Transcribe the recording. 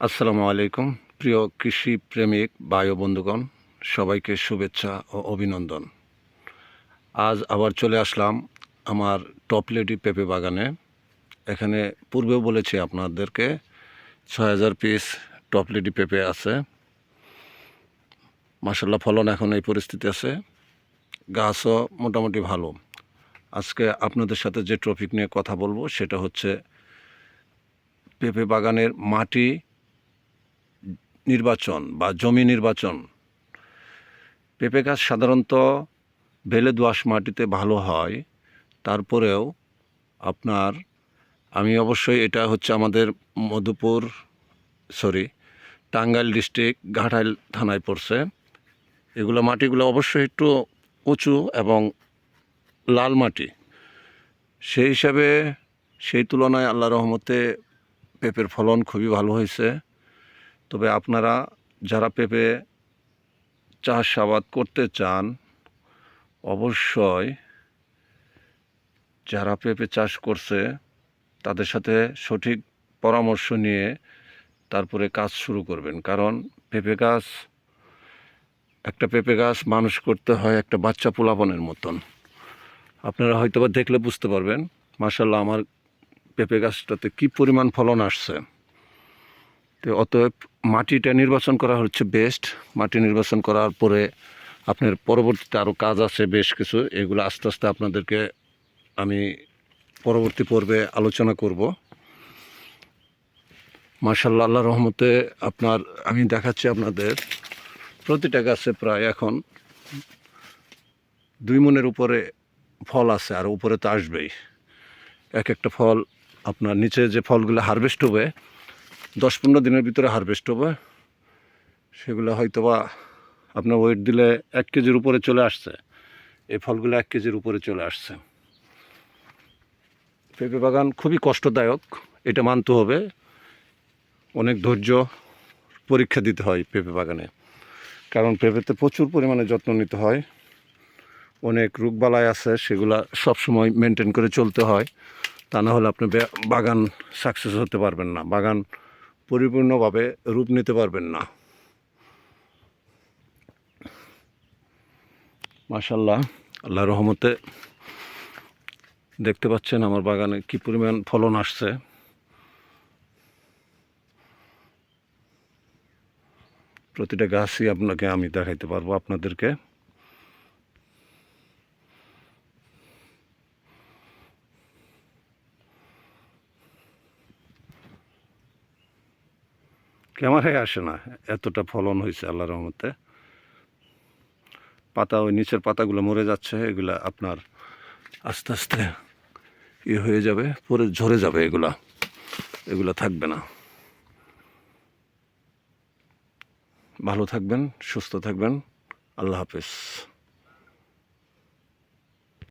আসসালামু আলাইকুম। প্রিয় কৃষি প্রেমিক ভাই ও বন্ধুগণ, সবাইকে শুভেচ্ছা ও অভিনন্দন। আজ আবার চলে আসলাম আমার টপলেডি পেঁপে বাগানে। এখানে পূর্বেও বলেছি আপনাদেরকে ৬,০০০ পিস টপলেডি পেঁপে আছে। মাশাআল্লাহ ফলন এখন এই পরিস্থিতি আছে, গাছও মোটামুটি ভালো। আজকে আপনাদের সাথে যে টপিক নিয়ে কথা বলবো সেটা হচ্ছে পেঁপে বাগানের মাটি নির্বাচন বা জমি নির্বাচন। পেঁপে গাছ সাধারণত বেলে দোআঁশ মাটিতে ভালো হয়, তারপরেও আপনার অবশ্যই এটা হচ্ছে আমাদের মধুপুর টাঙ্গাইল ডিস্ট্রিক্ট ঘাটাইল থানায় পড়ছে। এগুলো মাটিগুলো অবশ্যই একটু উঁচু এবং লাল মাটি, সেই হিসাবে সেই তুলনায় আল্লাহ রহমতে পেঁপের ফলন খুবই ভালো হয়েছে। তবে আপনারা যারা পেঁপে চাষাবাদ করতে চান, অবশ্যই যারা পেঁপে চাষ করছে তাদের সাথে সঠিক পরামর্শ নিয়ে তারপরে কাজ শুরু করবেন। কারণ একটা পেঁপে গাছ মানুষ করতে হয় একটা বাচ্চা পোলাপানের মতন। আপনারা হয়তো বা দেখলে বুঝতে পারবেন। মাশাআল্লাহ আমার পেঁপে গাছটাতে কী পরিমাণ ফলন আসছে। তো অতএব মাটিটা নির্বাচন করা হচ্ছে বেস্ট। মাটি নির্বাচন করার পরে আপনার পরবর্তীতে আরও কাজ আছে বেশ কিছু, এগুলো আস্তে আস্তে আপনাদেরকে আমি পরবর্তী পর্বে আলোচনা করব। মাশাআল্লাহ আল্লাহর রহমতে আমি দেখাচ্ছি আপনাদের প্রতিটা গাছে প্রায় এখন 2 মণের উপরে ফল আছে, আর উপরে তো আসবেই। এক একটা ফল আপনার নিচে যে ফলগুলো হারভেস্ট হবে 10-15 দিনের ভিতরে হারভেস্ট হবে, সেগুলো হয়তো বা আপনার ওয়েট দিলে 1 কেজির উপরে চলে আসছে। এই ফলগুলো 1 কেজির উপরে চলে আসছে। পেঁপে বাগান খুবই কষ্টদায়ক, এটা মানতে হবে। অনেক ধৈর্য পরীক্ষা দিতে হয় পেঁপে বাগানে, কারণ পেঁপেতে প্রচুর পরিমাণে যত্ন নিতে হয়। অনেক রোগবালাই আছে, সেগুলা সবসময় মেনটেন করে চলতে হয়। তা না হলে আপনি বাগান সাকসেস হতে পারবেন না, বাগান পরিপূর্ণভাবে রূপ নিতে পারবেন না। মাশাআল্লাহ আল্লাহর রহমতে দেখতে পাচ্ছেন আমার বাগানে কি পরিমাণ ফলন আসছে। প্রতিটা গাছই আপনাকে আমি দেখাইতে পারবো আপনাদেরকে। ক্যামেরায় আসে না, এতটা ফলন হয়েছে আল্লাহর রহমতে। পাতা, ওই নিচের পাতাগুলো মরে যাচ্ছে, এগুলা আপনার আস্তে আস্তে হয়ে যাবে, পরে ঝরে যাবে, এগুলা থাকবে না। ভালো থাকবেন, সুস্থ থাকবেন। আল্লাহ হাফেজ।